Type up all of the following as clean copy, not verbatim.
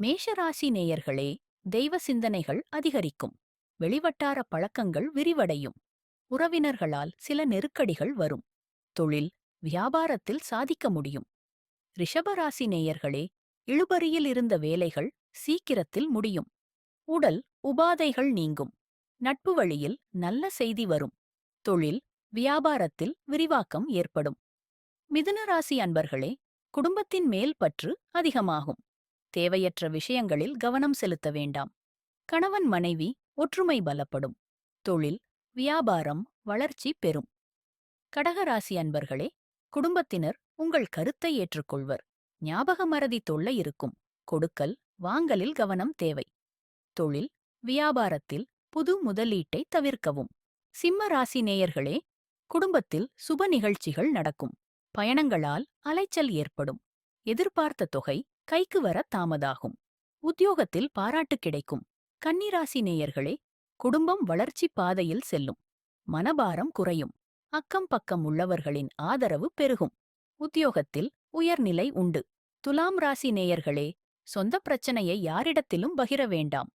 மேஷராசி நேயர்களே, தெய்வ சிந்தனைகள் அதிகரிக்கும். வெளிவட்டார பழக்கங்கள் விரிவடையும். உறவினர்களால் சில நெருக்கடிகள் வரும். தொழில், வியாபாரத்தில் சாதிக்க முடியும். ரிஷபராசி நேயர்களே, இழுபறியில் இருந்த வேலைகள் சீக்கிரத்தில் முடியும். உடல் உபாதைகள் நீங்கும். நட்பு வழியில் நல்ல செய்தி வரும். தொழில், வியாபாரத்தில் விரிவாக்கம் ஏற்படும். மிதுனராசி அன்பர்களே, குடும்பத்தின் மேல் பற்று அதிகமாகும். தேவையற்ற விஷயங்களில் கவனம் செலுத்த வேண்டாம். கணவன் மனைவி ஒற்றுமை பலப்படும். தொழில், வியாபாரம் வளர்ச்சி பெறும். கடகராசி அன்பர்களே, குடும்பத்தினர் உங்கள் கருத்தை ஏற்றுக்கொள்வர். ஞாபக மறதி தொல்லை இருக்கும். கொடுக்கல் வாங்கலில் கவனம் தேவை. தொழில், வியாபாரத்தில் புது முதலீட்டை தவிர்க்கவும். சிம்ம ராசி நேயர்களே, குடும்பத்தில் சுப நிகழ்ச்சிகள் நடக்கும். பயணங்களால் அலைச்சல் ஏற்படும். எதிர்பார்த்த தொகை கைக்கு வர தாமதாகும். உத்தியோகத்தில் பாராட்டு கிடைக்கும். கன்னிராசி நேயர்களே, குடும்பம் வளர்ச்சி பாதையில் செல்லும். மனபாரம் குறையும். அக்கம் பக்கம் உள்ளவர்களின் ஆதரவு பெருகும். உத்தியோகத்தில் உயர்நிலை உண்டு. துலாம் ராசி நேயர்களே, சொந்த பிரச்சனையை யாரிடத்திலும் பகிர வேண்டாம்.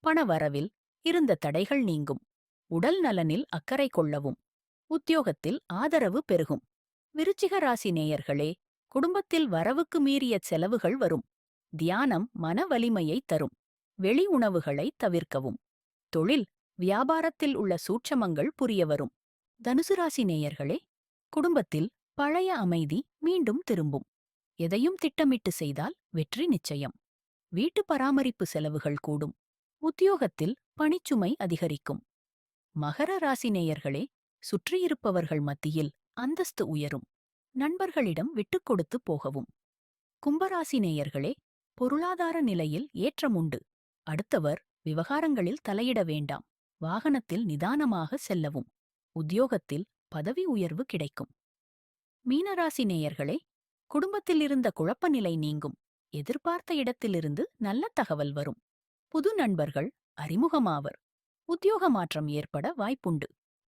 பணவரவில் இருந்த தடைகள் நீங்கும். உடல் நலனில் அக்கறை கொள்ளவும். உத்தியோகத்தில் ஆதரவு பெருகும். விருச்சிக ராசி நேயர்களே, குடும்பத்தில் வரவுக்கு மீறிய செலவுகள் வரும். தியானம் மன வலிமையை தரும். வெளி உணவுகளை தவிர்க்கவும். தொழில், வியாபாரத்தில் உள்ள சூட்சமங்கள் புரிய வரும். தனுசு ராசி நேயர்களே, குடும்பத்தில் பழைய அமைதி மீண்டும் திரும்பும். எதையும் திட்டமிட்டு செய்தால் வெற்றி நிச்சயம். வீட்டு பராமரிப்பு செலவுகள் கூடும். உத்தியோகத்தில் பணிச்சுமை அதிகரிக்கும். மகர ராசி நேயர்களே, சுற்றியிருப்பவர்கள் மத்தியில் அந்தஸ்து உயரும். நண்பர்களிடம் விட்டுக் கொடுத்து போகவும். கும்பராசி நேயர்களே, பொருளாதார நிலையில் ஏற்றமுண்டு. அடுத்தவர் விவகாரங்களில் தலையிட வேண்டாம். வாகனத்தில் நிதானமாக செல்லவும். உத்தியோகத்தில் பதவி உயர்வு கிடைக்கும். மீனராசி நேயர்களே, குடும்பத்தில் இருந்த குழப்ப நிலை நீங்கும். எதிர்பார்த்த இடத்திலிருந்து நல்ல தகவல் வரும். புது நண்பர்கள் அறிமுகமாவர். உத்தியோக மாற்றம் ஏற்பட வாய்ப்புண்டு.